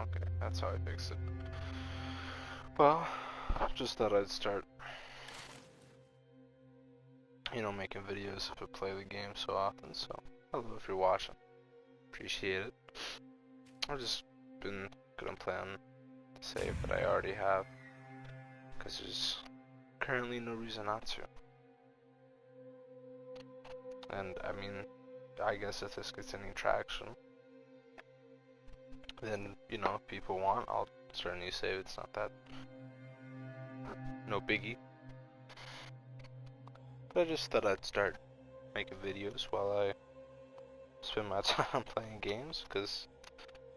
Okay, that's how I fix it. Well, just thought I'd start, making videos if I play the game so often, so hello if you're watching. Appreciate it. I've just been gonna play on the save that I already have, because there's currently no reason not to. And, I mean, I guess if this gets any traction, then, if people want, I'll start a new save. It's not that, no biggie. But I just thought I'd start making videos while I spend my time playing games, because,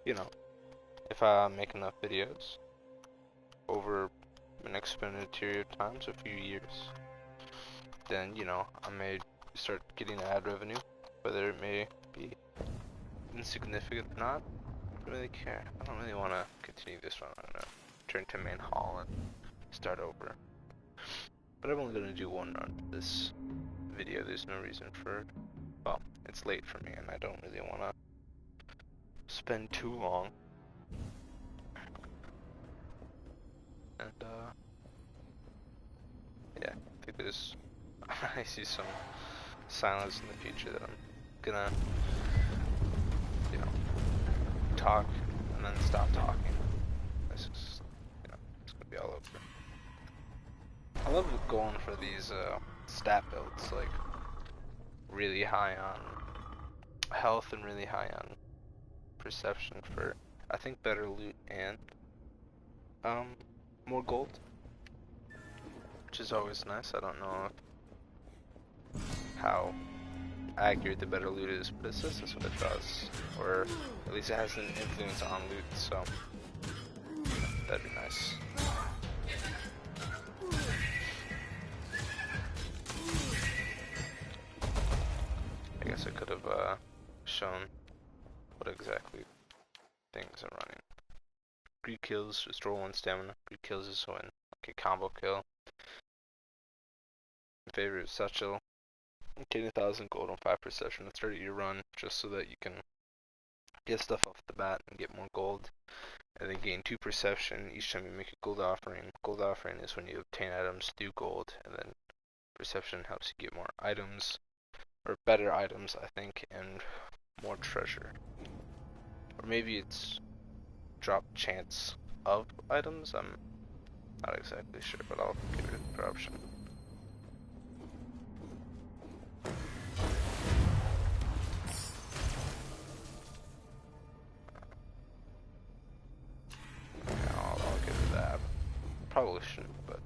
if I make enough videos over an extended period of time, so a few years, then, I may start getting ad revenue, whether it may be insignificant or not. I don't really care. I don't really want to continue this one. I'm gonna turn to main hall and start over. But I'm only gonna do one run for this video. There's no reason for, well, it's late for me and I don't really want to spend too long. And yeah, I think there's, I see some silence in the future that I'm gonna, talk and then stop talking. This is, it's gonna be all over. I love going for these stat builds, like really high on health and really high on perception for, I think, better loot and more gold, which is always nice. I don't know how accurate the better loot is, but it says that's what it does, or at least it has an influence on loot, so that'd be nice. I guess I could have shown what exactly things are running. Greed kills, restore 1 stamina. Greed kills is when, okay, combo kill. My favorite is Satchel. Gain 1,000 gold on 5 perception to start your run, just so that you can get stuff off the bat and get more gold. And then gain 2 perception each time you make a gold offering. Gold offering is when you obtain items through gold, and then perception helps you get more items, or better items, I think, and more treasure. Or maybe it's drop chance of items, I'm not exactly sure, but I'll give it a corruption. Okay, I'll give it that. Probably shouldn't, but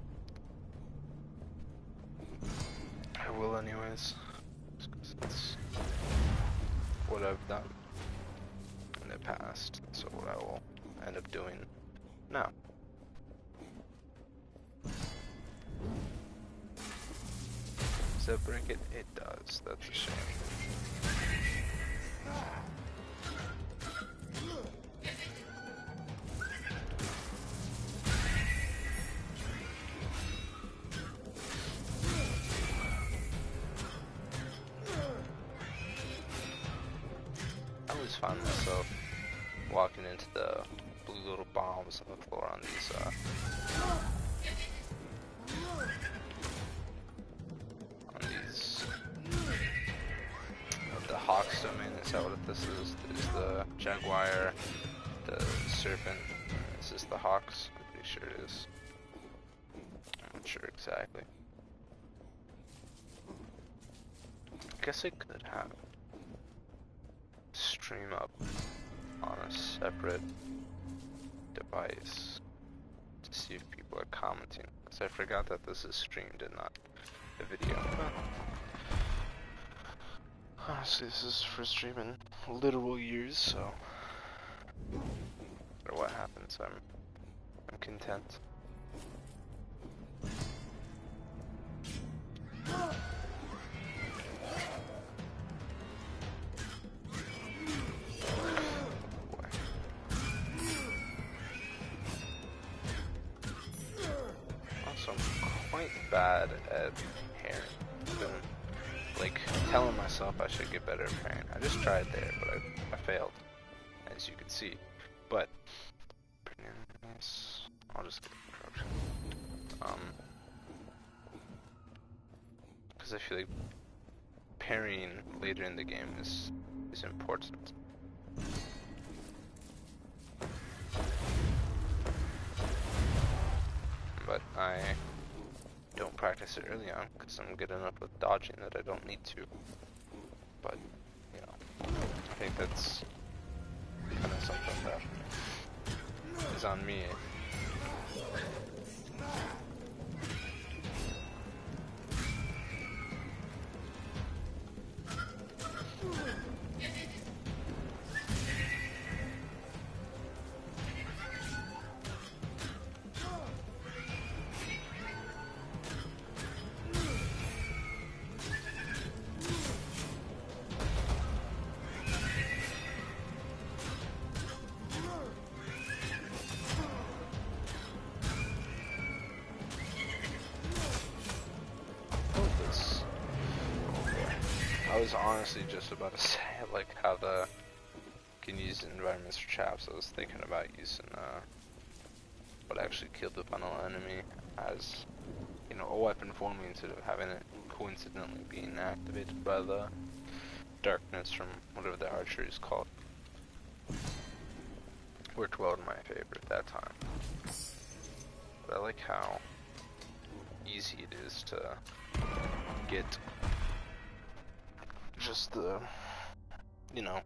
I will anyways, because it's what I've done in the past, so what I will end up doing now. Does that break it? It does. That's a shame. I always find myself walking into the blue little bombs on the floor on these the Hawks domain. Is that what this is? There's the Jaguar, the Serpent. Is this the Hawks? I'm pretty sure it is. I'm not sure exactly. I guess I could have stream up on a separate device to see if people are commenting, because I forgot that this is streamed and not a video. Honestly, this is for streaming literal years, so no matter what happens, I'm content. Also, I'm quite bad at parrying. I've been, like, telling myself I should get better at parrying. I just tried there, but I failed, as you can see. But guess I'll just get corruption. Because I feel like parrying later in the game is important. But I don't practice it early on because I'm good enough with dodging that I don't need to. But, you know, I think that's kind of something that is on me. I was honestly just about to say, like, how you can use environments for traps. I was thinking about using what actually killed the final enemy as, you know, a weapon for me instead of having it coincidentally being activated by the darkness from whatever the archer is called. Worked well in my favor at that time. But I like how easy it is to get just the, you know,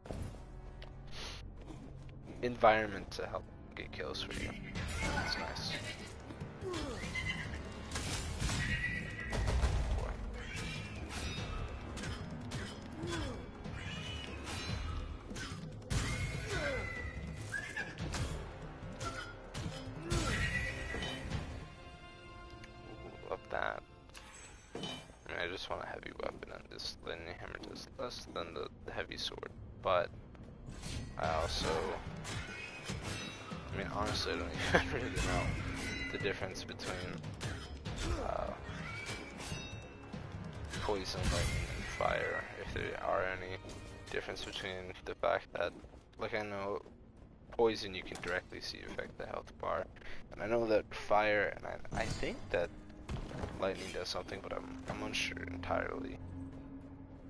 environment to help get kills for you. It's nice. Boy. Ooh, love that. I mean, I just want a heavy weapon, and this lightning hammer does less than the heavy sword, but I also, I mean, honestly, I don't even really know the difference between poison, lightning, and fire, if there are any difference between the fact that, like, I know poison you can directly see affect the health bar, and I know that fire, and I think that lightning does something, but I'm unsure entirely.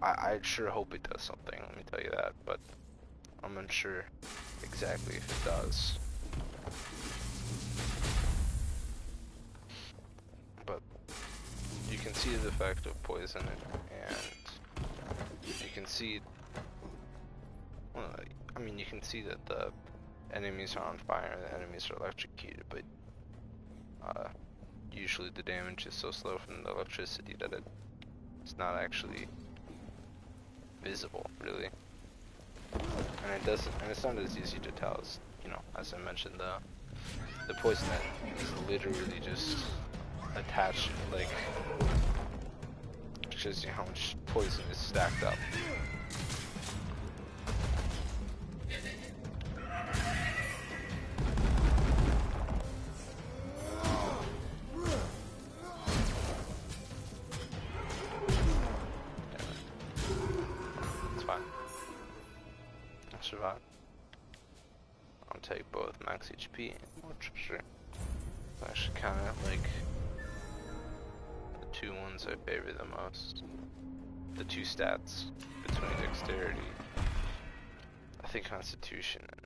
I sure hope it does something, let me tell you that, but I'm unsure exactly if it does. But you can see the effect of poison, and you can see, well, I mean, you can see that the enemies are on fire and the enemies are electrocuted, but usually the damage is so slow from the electricity that it's not actually visible, really. And it doesn't, and it's not as easy to tell as, you know, as I mentioned, the poison that is literally just attached, like, shows you how much poison is stacked up. It's fine. I'll survive. I'll take both max HP and more treasure. I actually kind of like the two ones I favor the most. The two stats between dexterity, I think constitution and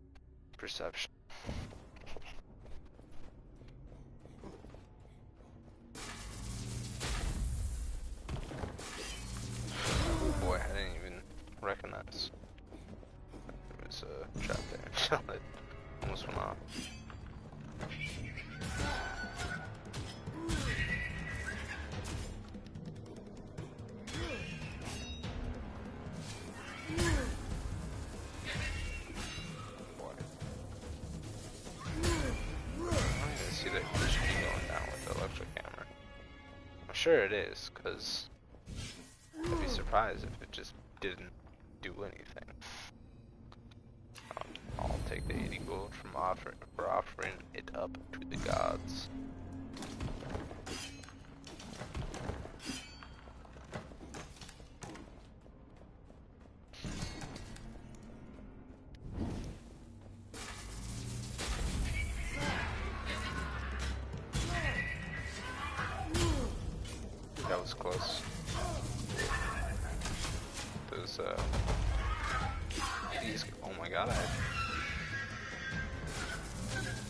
perception. Oh boy, I didn't even recognize there was a trap there. It almost went off. Sure it is, because I'd be surprised if it just didn't do anything. I'll take the 80 gold for offering it up to the gods. was close. Those, these, oh my god,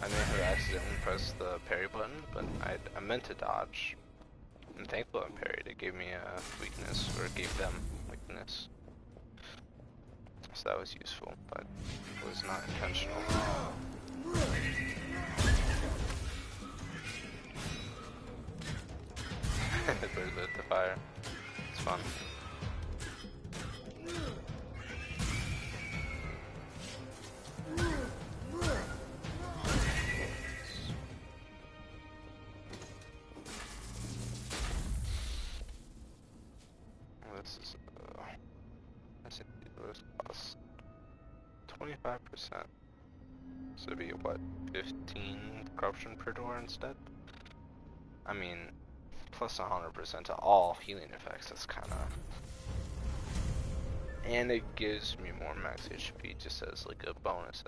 I may have accidentally pressed the parry button, but I meant to dodge. And thankfully I parried. It gave me a weakness, or it gave them weakness. So that was useful, but it was not intentional. Bird lit the fire. It's fun. This is I think this costs 25%. So it'd be what, 15 corruption per door instead? I mean, plus 100% to all healing effects. That's kind of, and it gives me more max HP just as like a bonus.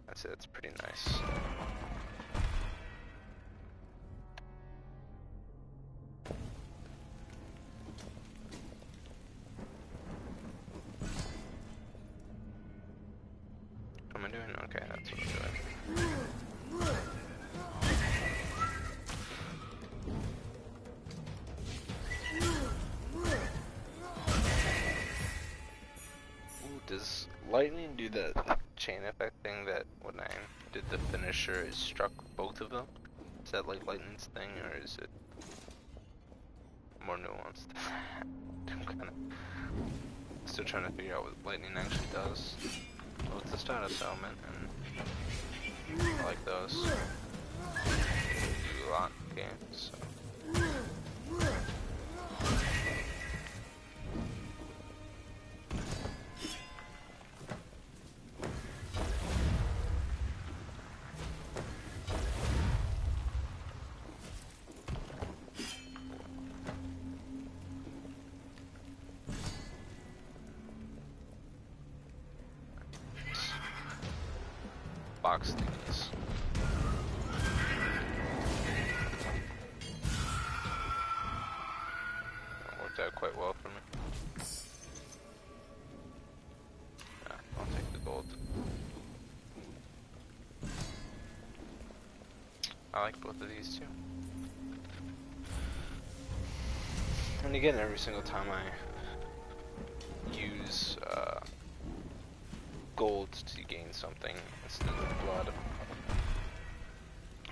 That's pretty nice. Am I doing okay? That's what I'm doing. Does lightning do that chain effect thing that when I did the finisher it struck both of them? Is that like lightning's thing, or is it more nuanced? I'm kinda still trying to figure out what lightning actually does. Well, it's the status element, and I like those. Do a lot in games, so. Box thingies. That worked out quite well for me. Yeah, I'll take the gold. I like both of these too. And again, every single time I use gold to gain something instead of blood,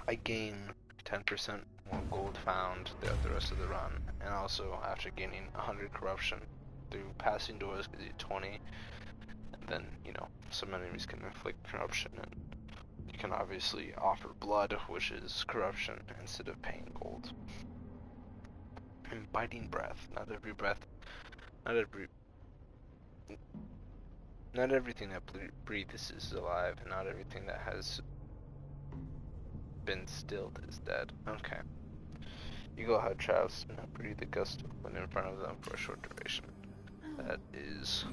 I gain 10% more gold found throughout the rest of the run, and also after gaining 100 corruption through passing doors gives you 20, and then, you know, some enemies can inflict corruption, and you can obviously offer blood, which is corruption, instead of paying gold. And biting breath. Not everything that breathes is alive, and not everything that has been stilled is dead. Okay. Eagle High Traps do not breathe a gust of wind in front of them for a short duration. That is,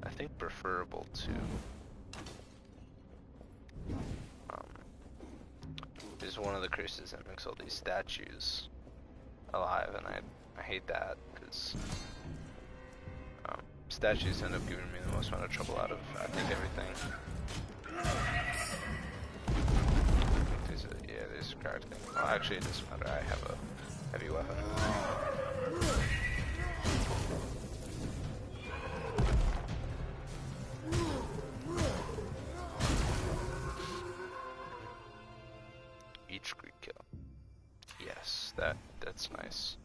I think, preferable to is one of the curses that makes all these statues alive, and I hate that, because statues end up giving me the most amount of trouble out of, I think, everything. There's a card thing. Well, actually, it doesn't matter. I have a heavy weapon. Each Greek kill. Yes, that's nice.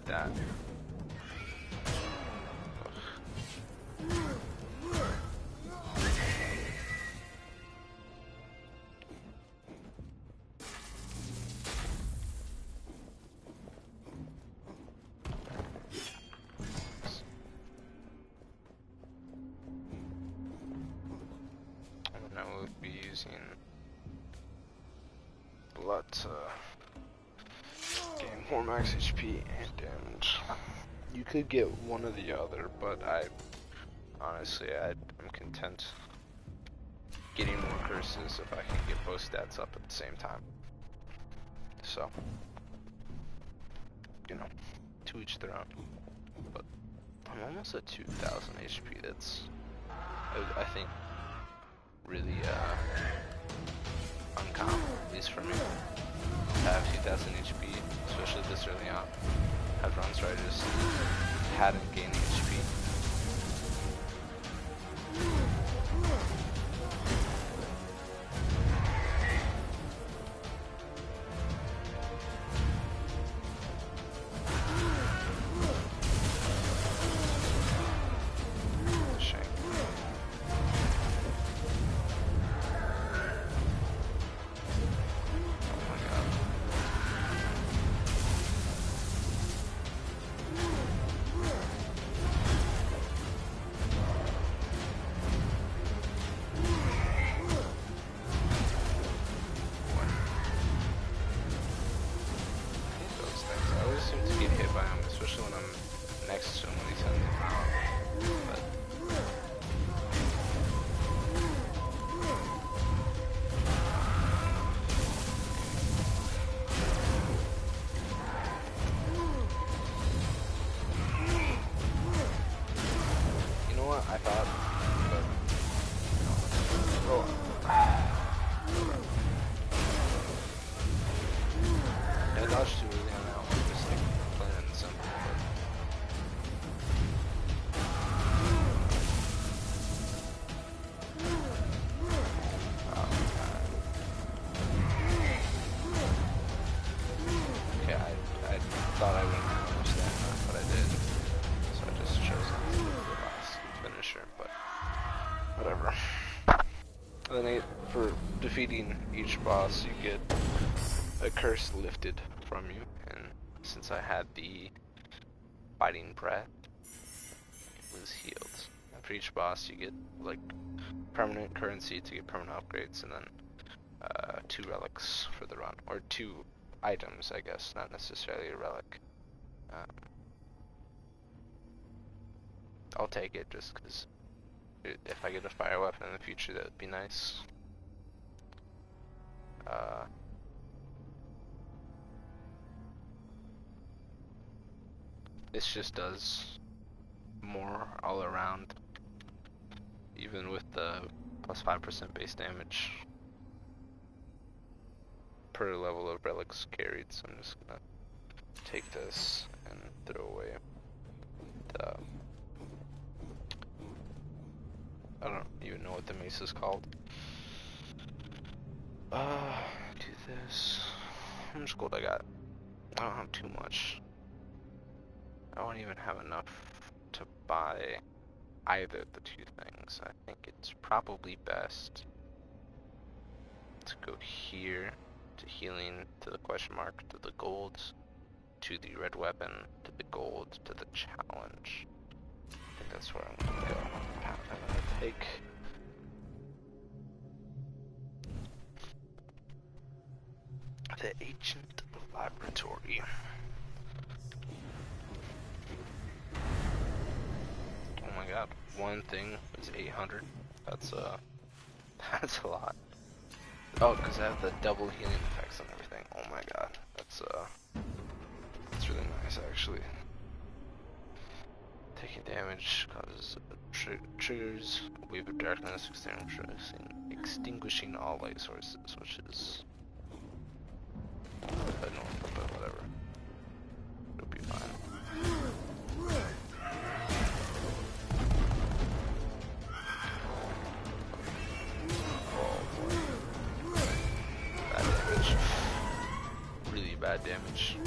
That. using blood to gain more max HP and damage. You could get one or the other, but honestly, I'm content getting more curses if I can get both stats up at the same time. So, you know, to each their own. But I'm almost at 2,000 HP. That's, I think, really uncommon, at least for me. To have 2,000 HP, especially this early on. I've runs where I just hadn't gained HP. For defeating each boss, you get a curse lifted from you, and since I had the Biting Breath, it was healed. And for each boss, you get like permanent currency to get permanent upgrades, and then 2 relics for the run, or 2 items, I guess, not necessarily a relic. I'll take it just because if I get a fire weapon in the future, that would be nice. This just does more all around, even with the plus 5% base damage per level of relics carried. So I'm just gonna take this and throw away the, I don't even know what the mace is called. Do this. How much gold I got? I don't have too much. I don't even have enough to buy either of the 2 things. I think it's probably best to go here to healing, to the question mark, to the gold, to the red weapon, to the gold, to the challenge. I think that's where I'm gonna go. I'm gonna take the Ancient Laboratory. Oh my god, one thing is 800. That's that's a lot. Oh, because I have the double healing effects and everything. Oh my god, that's really nice actually. Taking damage causes triggers a wave of darkness, extinguishing all light sources, which is annoying, but whatever. It'll be fine. Oh boy. Bad damage. Really bad damage.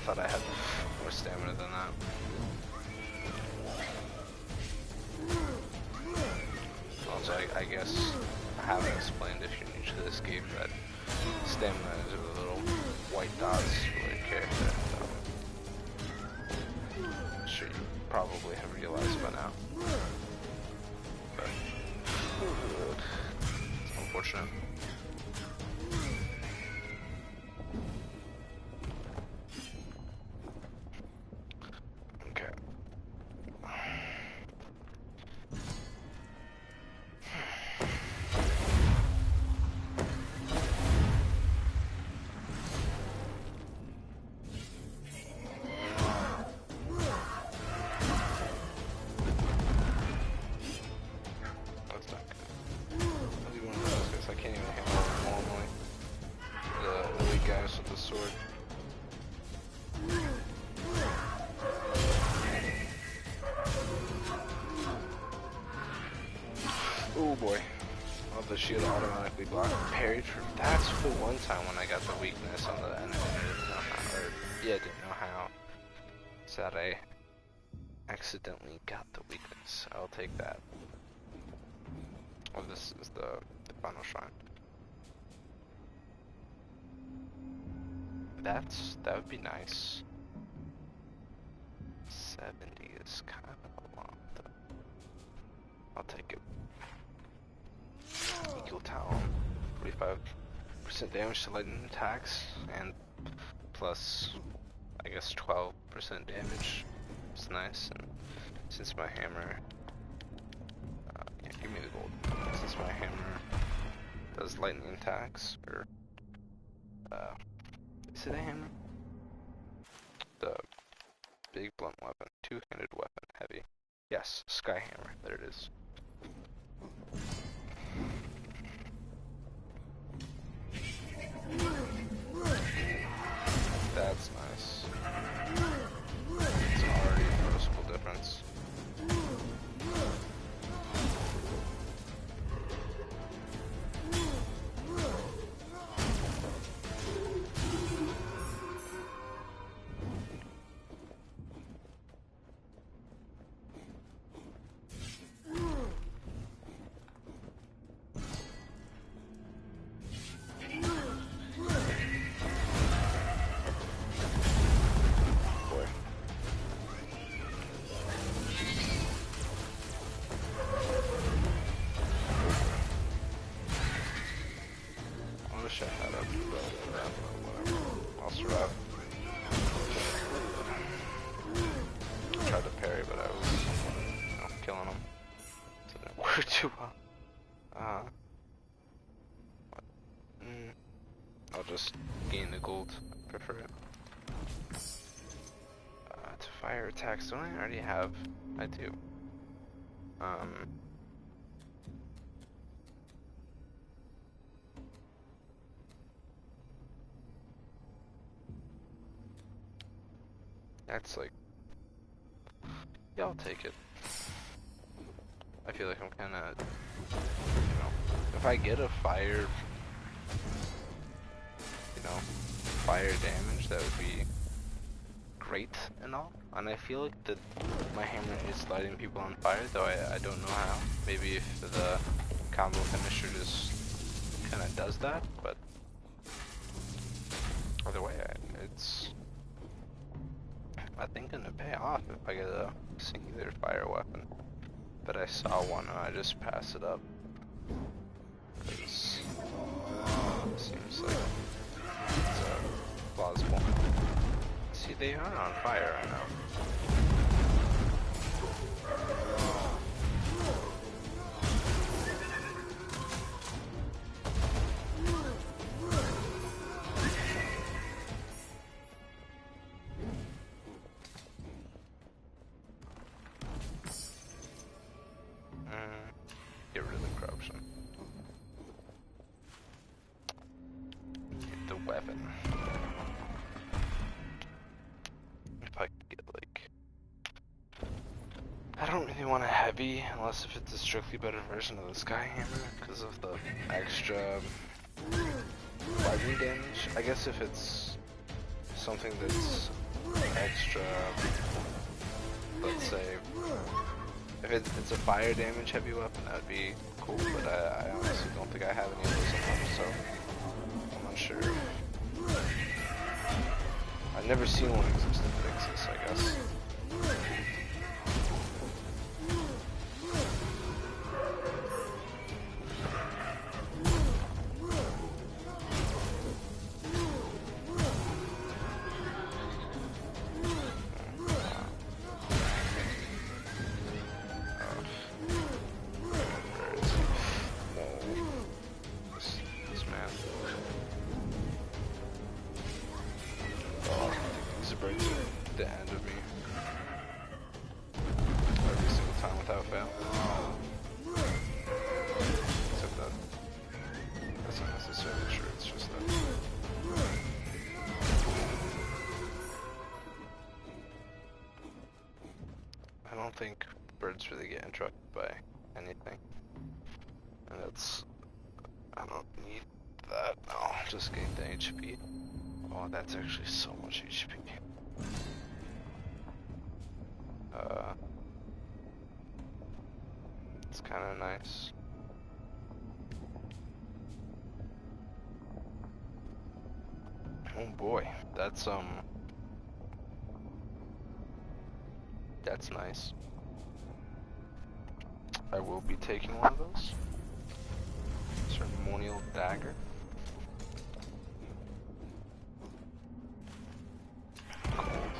thought I had more stamina than that. Also, I guess I haven't explained if you're new to this game that stamina is a little white dots for your character. So I'm sure you probably have realized by now. But it's unfortunate. Oh boy. Oh, the shield automatically blocked and parried for. That's the one time when I got the weakness on the enemy. I didn't know how. Or, yeah, I didn't know how. It's that I accidentally got the weakness. I'll take that. Oh, this is the final shrine. That would be nice. 70 is kind of a lot though. I'll take it. Eagle Talon, 45% damage to lightning attacks, and plus, I guess 12% damage. It's nice, and since my hammer, yeah, give me the gold. Since my hammer does lightning attacks, or is it a hammer? The big blunt weapon, two-handed weapon, heavy. Yes, Sky Hammer. There it is. That's nice. It's already a noticeable difference. I'll just gain the gold. I prefer it. To fire attacks, don't I already have? I do. That's like, yeah, I'll take it. I feel like I'm kind of, you know, if I get a fire, you know, fire damage, that would be great and all. And I feel like that my hammer is lighting people on fire, though I don't know how. Maybe if the combo finisher just kind of does that, but either way, it's, I think, gonna pay off if I get a singular fire weapon. But I saw one and I just passed it up. Because it seems like it's plausible. See, they are on fire right now. Get rid of the corruption. Get the weapon. If I could get like, I don't really want a heavy unless if it's a strictly better version of the Sky Hammer because of the extra lightning damage. I guess if it's something that's extra, let's say, if it's a fire damage heavy weapon, that would be cool, but I honestly don't think I have any of those at home, so I'm not sure. I've never seen one exist that exists, I guess. The end of me every single time without fail. Except that that's not necessarily true, it's just that I don't think birds really get interrupted by anything. And that's, I don't need that. No, just getting the HP. Oh, that's actually so much HP. It's kind of nice. Oh boy, that's nice. I will be taking one of those. Ceremonial dagger. Cold.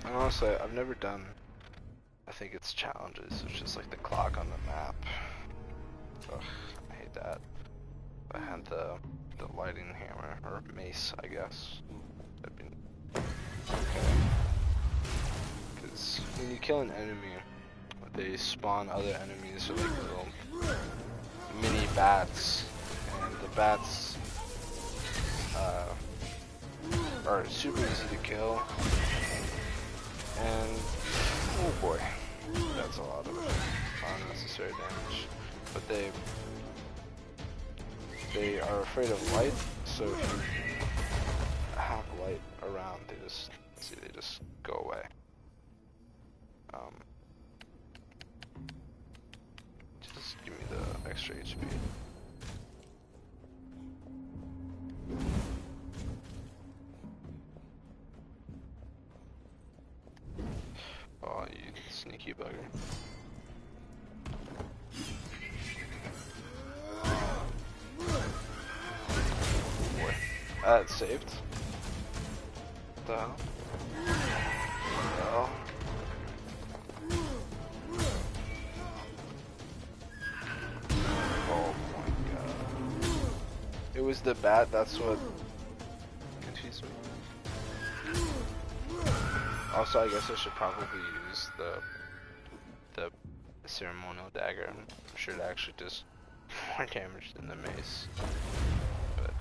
And honestly, I've never done, I think it's challenges. It's just like the clock on the map. Ugh, I hate that. I had the lighting hammer, or mace, I guess. I've been okay. Because when you kill an enemy, they spawn other enemies or like little mini bats, and the bats are super easy to kill. And oh boy, that's a lot of unnecessary damage. But they are afraid of light, so if you have light around, they just go away. Just give me the extra HP. Oh, you sneaky bugger. Boy, that saved. What the hell? Oh. Oh my god. It was the bat, that's what confused me. Also, I guess I should probably use the ceremonial dagger. I'm sure it actually does more damage than the mace. But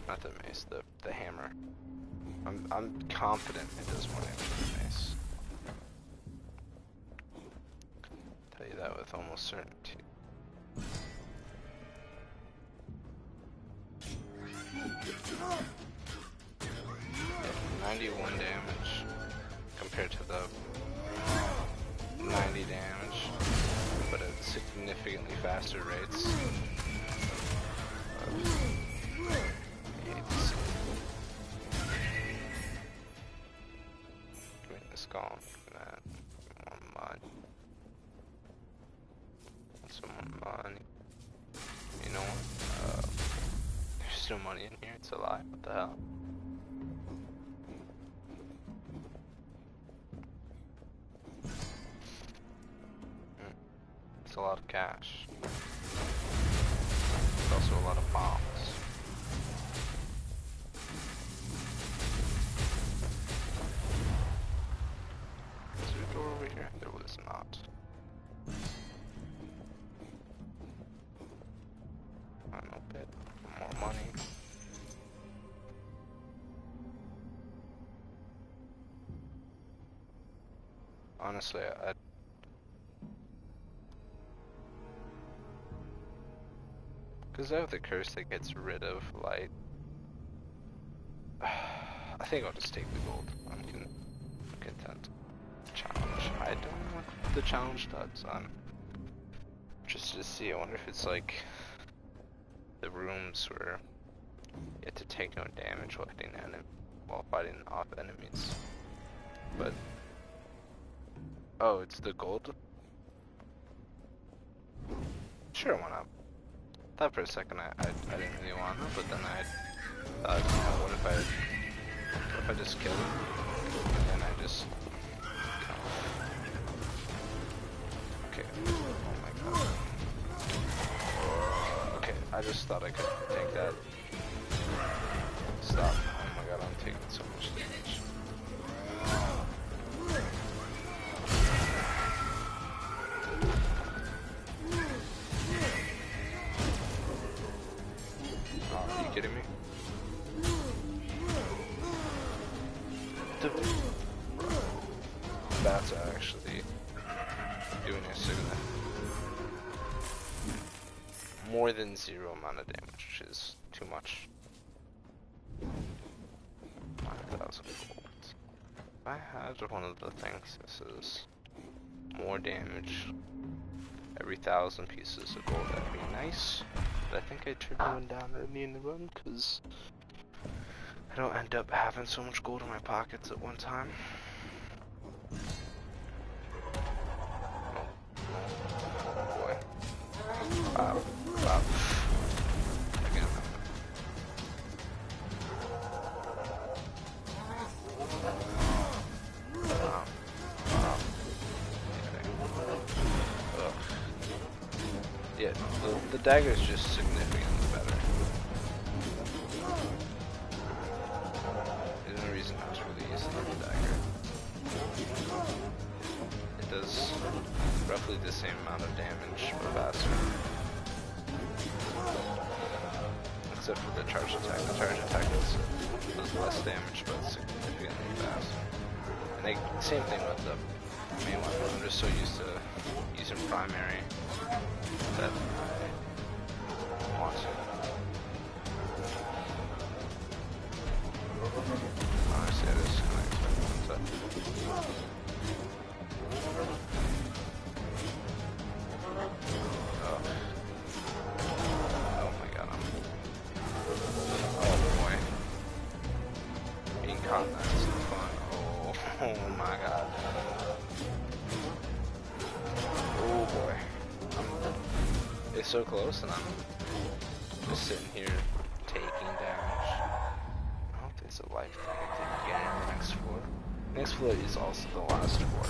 not the mace, the hammer. I'm confident it does more damage than the mace. Tell you that with almost certainty. Yeah, 91 damage compared to the 90 damage, but at significantly faster rates. Give me this golem, give me that. More money. Some more money. You know what? There's no money in here, it's a lie. What the hell? It's a lot of cash. It's also a lot of bombs. Is there a door over here? There was not. Final bit. More money. Honestly, because I have the curse that gets rid of light. I I think I'll just take the gold. I'm content. Challenge. I don't know what the challenge does. I'm interested to see. I wonder if it's like the rooms where you have to take no damage while fighting off enemies. But oh, it's the gold. Sure, why not? Thought for a second I didn't really want to, but then I thought, you know, what if I just kill him and I just okay. Oh my god. Okay, I just thought I could take that. Stop. Oh my god, I'm taking so much damage. Oh, are you kidding me? That's actually doing a significant more than 0 amount of damage, which is too much. 9,000 gold. If I had one of the things, this is more damage every 1,000 pieces of gold. That'd be nice. But I think I turned one down early in the run because I don't end up having so much gold in my pockets at one time. Oh boy. Wow. Wow. Again. Yeah, the dagger is just significantly better. There's no reason not to really use the dagger. It does roughly the same amount of damage, but faster. Except for the charge attack. The charge attack does less damage, but significantly faster. And same thing with the main weapon. I'm just so used to using primary that I want to. Honestly, I just kind of expect one. Oh my god, oh boy. Being caught, that's fun. Oh my god. Oh boy. It's so close and I'm just sitting here taking damage. I hope there's a life that I can get in the next floor. Next floor is also the last floor.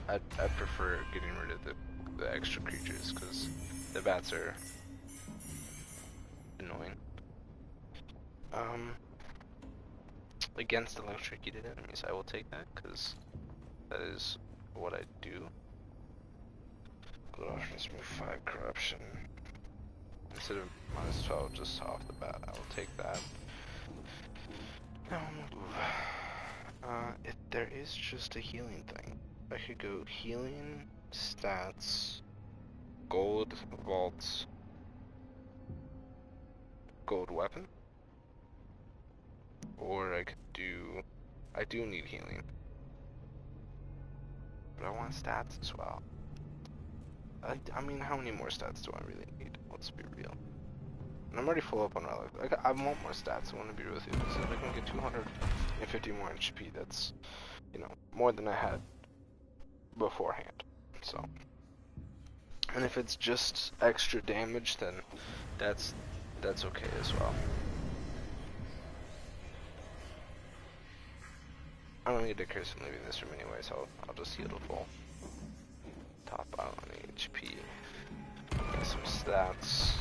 I prefer getting rid of the extra creatures because the bats are annoying. Against electrocuted enemies, I will take that because that is what I do. Good offense, move 5 corruption. Instead of minus 12 just off the bat, I will take that. Now if there is just a healing thing, I could go healing, stats, gold, vaults, gold weapon. Or I could do, I do need healing, but I want stats as well. I mean, how many more stats do I really need? Let's be real. And I'm already full up on relic. I want more stats, I want to be real with you. So if I can get 250 more HP, that's, you know, more than I had beforehand. So, and if it's just extra damage, then that's okay as well. I don't need a curse from leaving this room anyway, so I'll just heal to full. Top out on HP. Get some stats.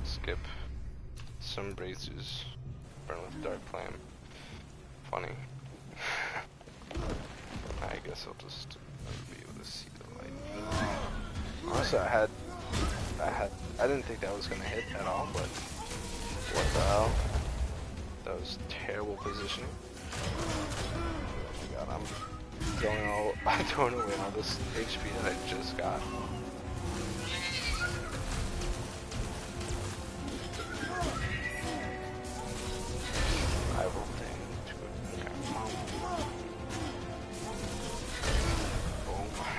Skip some braces. Burn with dark flame. Funny. I guess I'll just be able to see the light. Honestly, I didn't think that was gonna hit at all, but what the hell? That was terrible positioning. Oh my god, throwing away all this HP that I just got. Rival thing to it. Okay, come on. Oh my.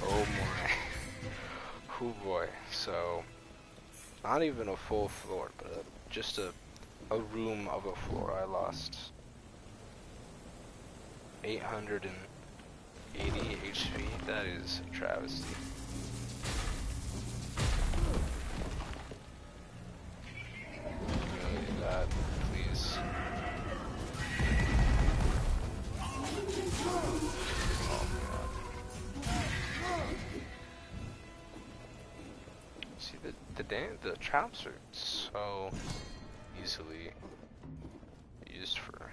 Oh my. Oh boy. So, not even a full floor, but just a room of a floor. I lost 880 HP. That is a travesty. Really that, please. Oh god. See the traps are so easily used for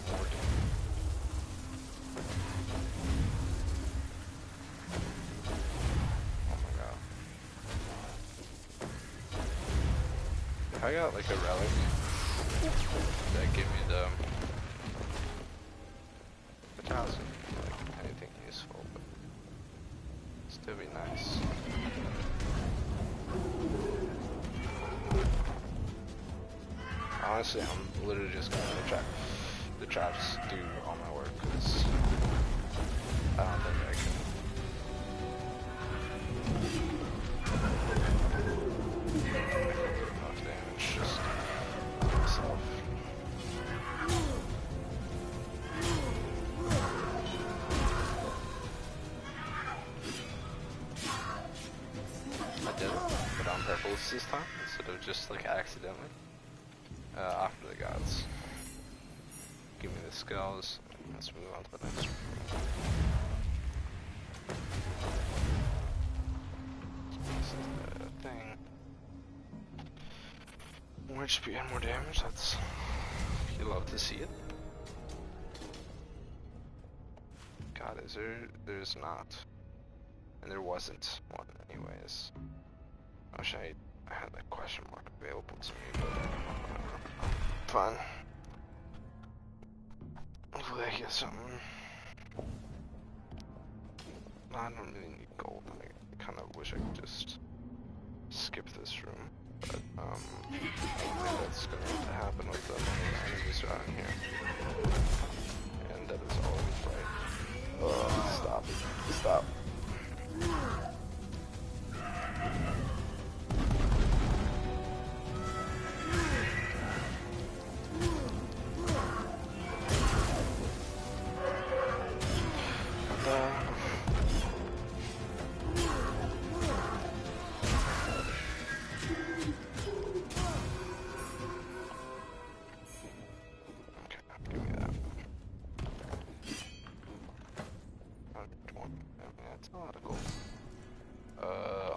more damage. Oh my god. If I got like a relic that give me the 1,000, like anything useful, but still be nice. Honestly, I'm literally just gonna let the traps do all my work, because I don't think I can. Enough damage just on myself. I did it, but on purpose this time, instead of just like accidentally. After the gods. Give me the skulls. Let's move on to the next one. This is the thing. More HP and more damage, that's... You love to see it. God, is there... There's not. And there wasn't one anyways. I wish I had that question mark available to me, but whatever. Fine. Hopefully I get something. I don't really need gold. I kind of wish I could just skip this room, but I think that's going to happen with the enemies around here. And that is always right. Oh, stop. Stop.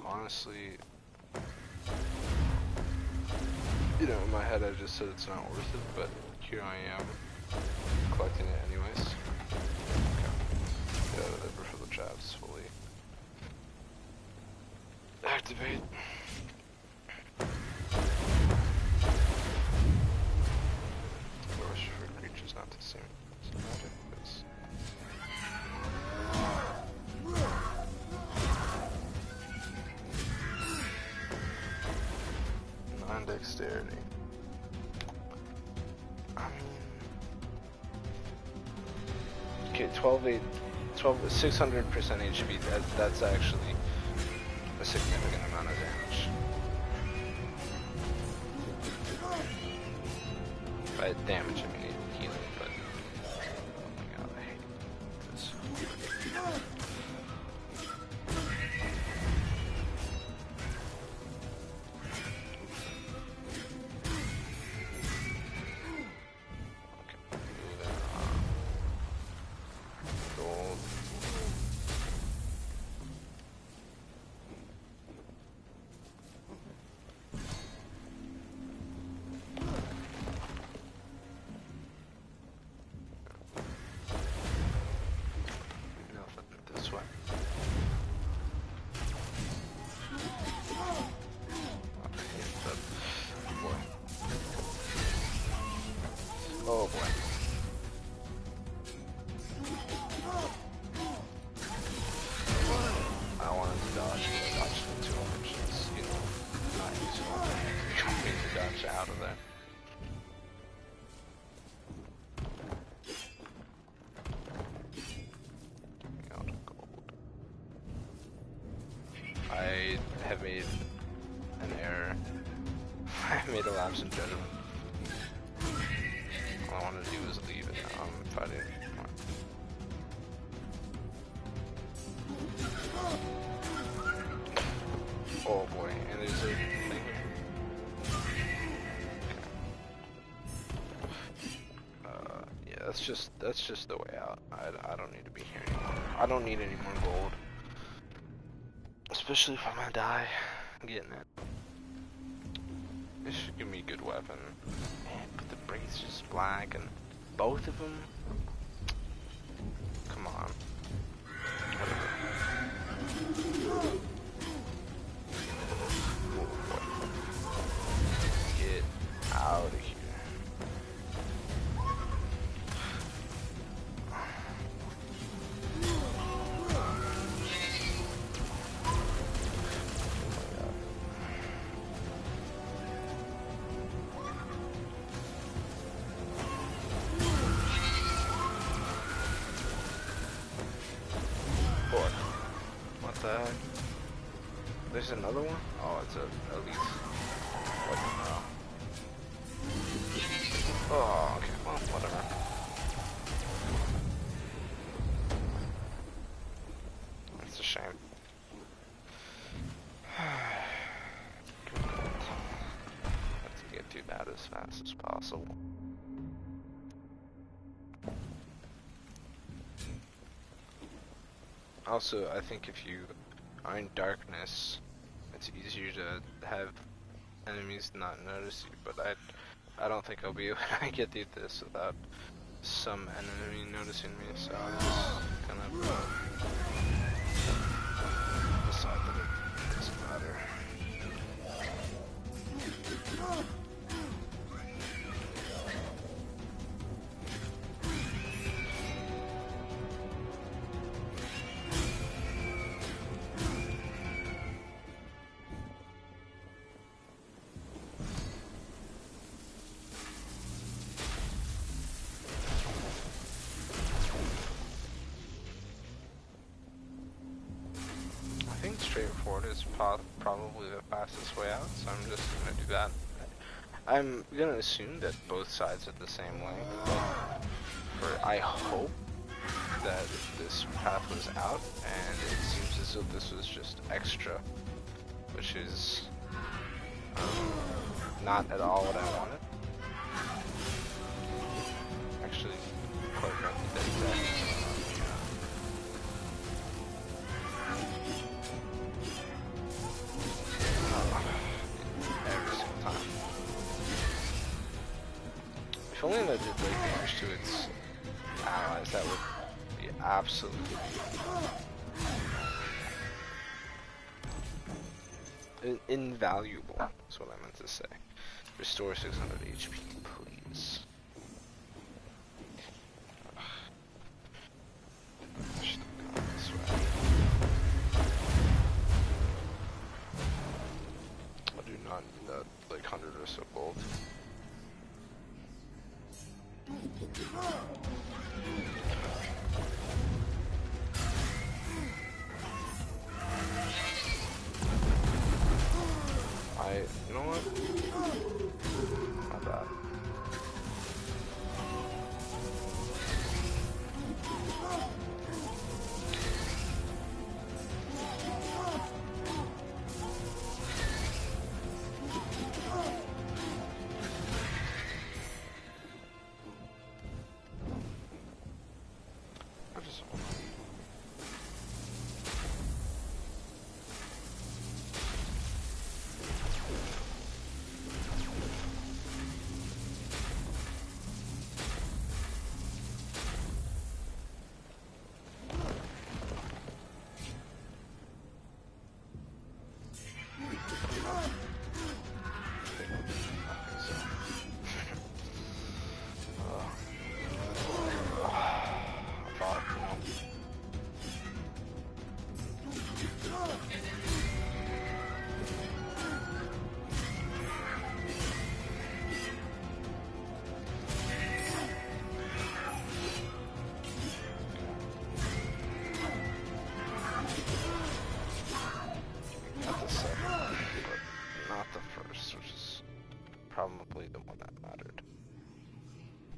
Honestly, you know, in my head I just said it's not worth it, but here I am, collecting it anyways. Okay. Get out of there before the traps fully activate. I wish for creatures not to seem magic, because... Dexterity. Okay, 600% HP. That's actually a significant amount of damage. By damage, I mean healing, but oh my god, I hate this. Gotcha, out of there. Out of gold. I have made an error. I made a lapse in judgment. All I want to do is leave and now I'm fighting. Oh boy, and there's a thing here. Yeah, that's just the way out. I don't need to be here anymore. I don't need any more gold. Especially if I'm gonna die getting it. This should give me a good weapon. Man, but the brace is black and both of them? Come on. Get out of here. There's another one? Oh, it's a elite. What the hell? Oh, okay, well, whatever. That's a shame. Have to get through that as fast as possible. Also, I think if you are in darkness, it's easier to have enemies not notice you, but I don't think I'll be able to get through this without some enemy noticing me, so I'm just gonna decide that it doesn't matter. Straightforward is probably the fastest way out, so I'm just gonna do that. I'm gonna assume that both sides are the same way, but I hope that this path was out, and it seems as though this was just extra, which is not at all what I wanted. Actually, quite frankly, that's exactly. If only that did like damage to its allies, that would be absolutely invaluable. That's what I meant to say. Restore 600 HP, please. I do not need that like 100 or so gold. You know what? Not bad. first, which is probably the one that mattered.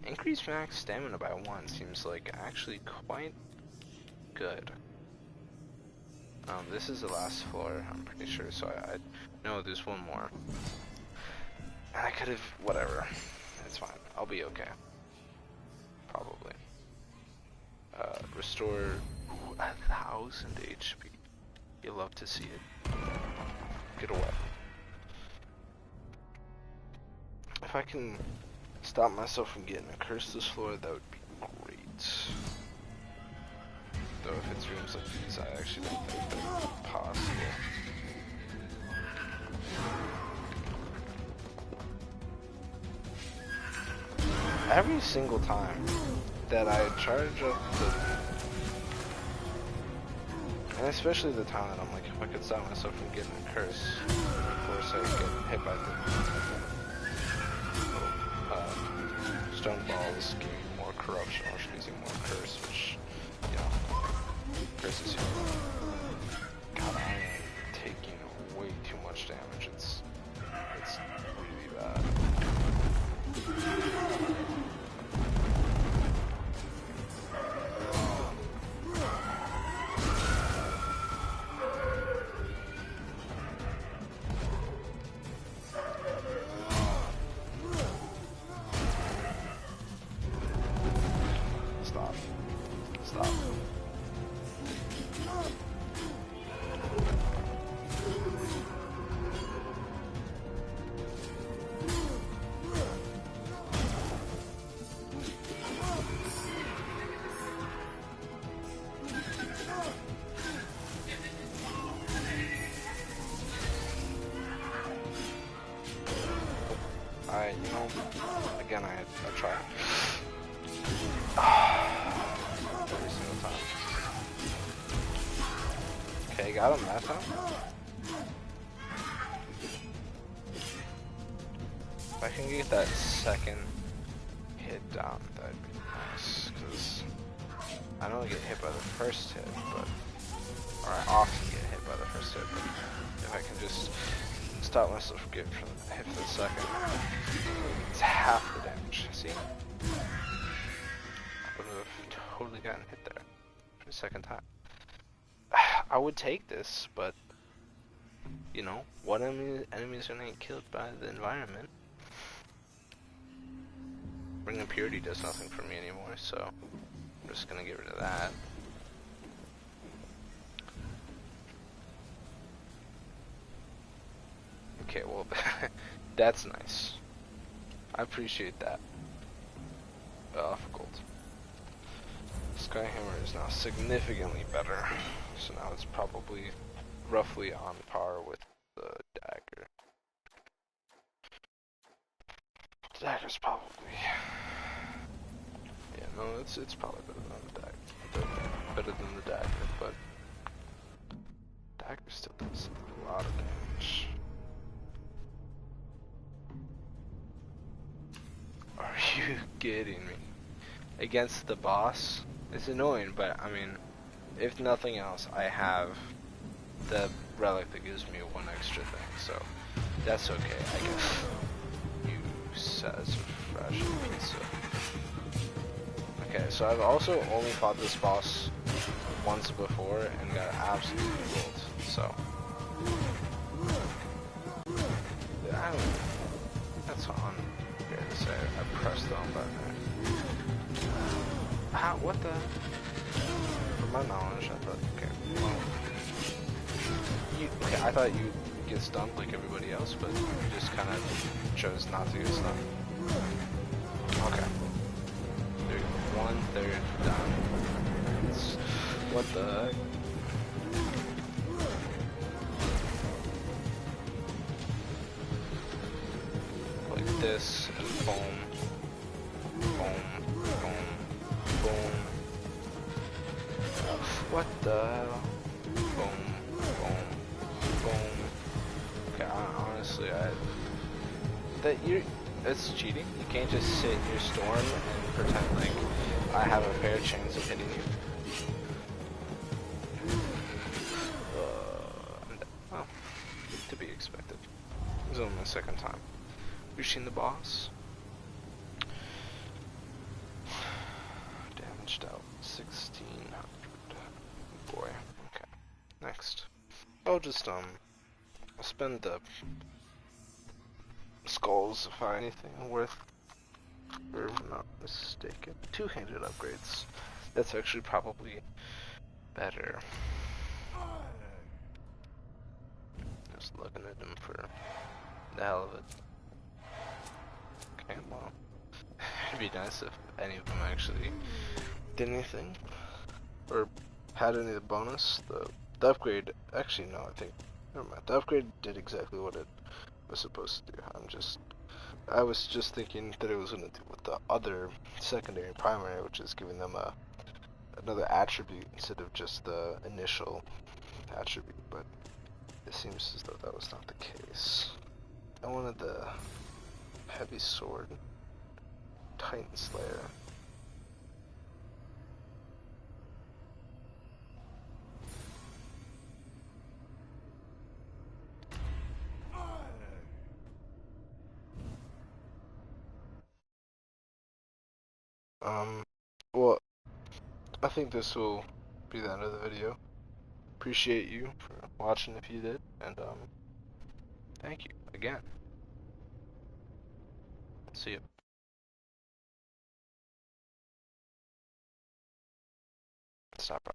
Increase max stamina by 1 seems like actually quite good. This is the last floor, I'm pretty sure, so I know there's one more. I could have, whatever. It's fine. I'll be okay. Probably. Restore 1,000 HP. You love to see it. Get away. If I can stop myself from getting a curse this floor, that would be great. Though if it's rooms like these, I actually don't think that's possible. Every single time that I charge up the... And especially the time that I'm like, if I could stop myself from getting a curse before, say, get hit by the stone balls, giving more corruption, or using more curse, which, you know, curses you. God, I am taking way too much damage. It's really bad. Stop. You know, again, I try. Every single time. Okay, got him that time. If I can get that second hit down, that'd be nice, because I know I get hit by the first hit, but, or I often get hit by the first hit, but if I can just stop myself from getting hit for the second, it's half the damage, see? I would have totally gotten hit there for the second time. I would take this, but, you know, what enemies are gonna get killed by the environment? Ring of Purity does nothing for me anymore, so I'm just gonna get rid of that. Okay, well, that's nice. I appreciate that. Gold. Skyhammer is now significantly better, so now it's probably roughly on par with the dagger. The dagger's probably, yeah, no, it's probably better than the dagger. Better than the dagger, but dagger still does a lot of damage. Are you kidding me? Against the boss? It's annoying, but I mean, if nothing else, I have the relic that gives me one extra thing, so that's okay, I guess. You says fresh pizza. Okay, so I've also only fought this boss once before and got absolutely rolled, so I don't know. That's unfair to say. I pressed on button there. How? What the? From my knowledge, I thought. Okay, well, okay, I thought you get stunned like everybody else, but you just kind of chose not to get stunned. Okay. There you go. 1/3 done. What the heck? Like this, and boom, boom, boom, boom. What the hell? Boom, boom, boom. Okay, honestly, it's cheating. You can't just sit in your storm and pretend like I have a fair chance of hitting you. Well, to be expected. This is only my second time reaching the boss. Damaged out 1600. Boy. Okay. Next. I'll just spend the skulls to find anything worth, or if I'm not mistaken. Two-handed upgrades. That's actually probably better. Just looking at them for the hell of it. Okay, well, it'd be nice if any of them actually did anything, or had any of the bonus. The upgrade, actually no, I think, never mind. The upgrade did exactly what it was supposed to do. I was just thinking that it was going to do with the other secondary and primary, which is giving them another attribute instead of just the initial attribute, but it seems as though that was not the case. I wanted the heavy sword, Titan Slayer. Well, I think this will be the end of the video. Appreciate you for watching if you did, and thank you again. See you. Stop.